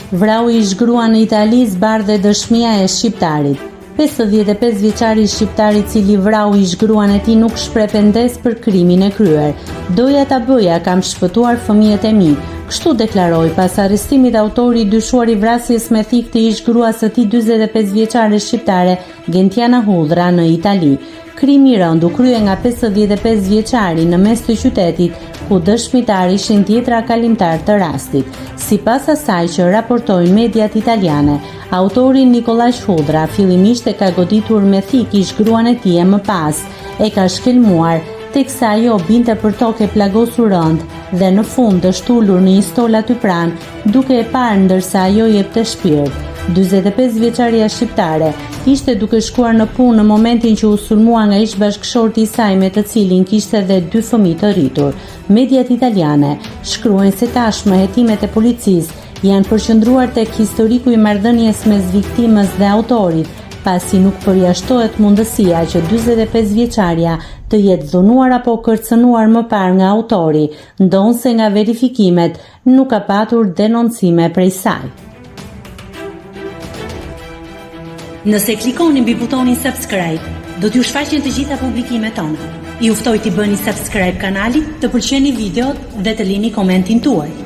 Vrau ish grua në Itali zbardhe dëshmia e shqiptarit. 55 vjeçari shqiptar I cili vrau ish gruan e tij nuk shpreh pendes për krimin e kryer. Doja ta bëja, kam shpëtuar fëmijët e mi. Kështu deklaroi pas arrestimit autori I dyshuar I vrasjes me thik të ish gruas së tij 45 vjeçare shqiptare Gentiana Hullra në Itali. Krimi I rënd u krye nga 55 vjeçari në mes të qytetit, ku dëshmitari ishin tjetra kalimtar të rastit. Sipas asaj që raportojnë mediat italiane, autori Nikolash Hullra fillimisht e ka goditur me thik ish gruan e tij, më pas e ka shkelmuar, teksa ajo binte për tokë e plagosur rënd dhe në fund dështulur në një stol aty pranë, duke e parë ndërsa ajo jepte shpirt. 45 vjeçaria shqiptare ishte duke shkuar në punë në momentin që u sulmua nga ish bashkëshorti I saj me të cilin kishte edhe 2 fëmijë të rritur. Mediat italiane shkruajnë se tashmë hetimet e policisë janë përqendruar tek historiku I marrëdhënies mes viktimës dhe autorit, pasi nuk përjashtohet mundësia që 45 vjeçaria të jetë dhunuar apo kërcënuar më parë nga autori, ndonse nga verifikimet nuk ka patur denoncime prej saj. Nëse klikoni mbi butonin subscribe, do t'ju shfaqen të gjitha publikimet tona. Ju ftoj t'i bëni subscribe kanalit, të pëlqeni videot dhe të lini komentin tuaj.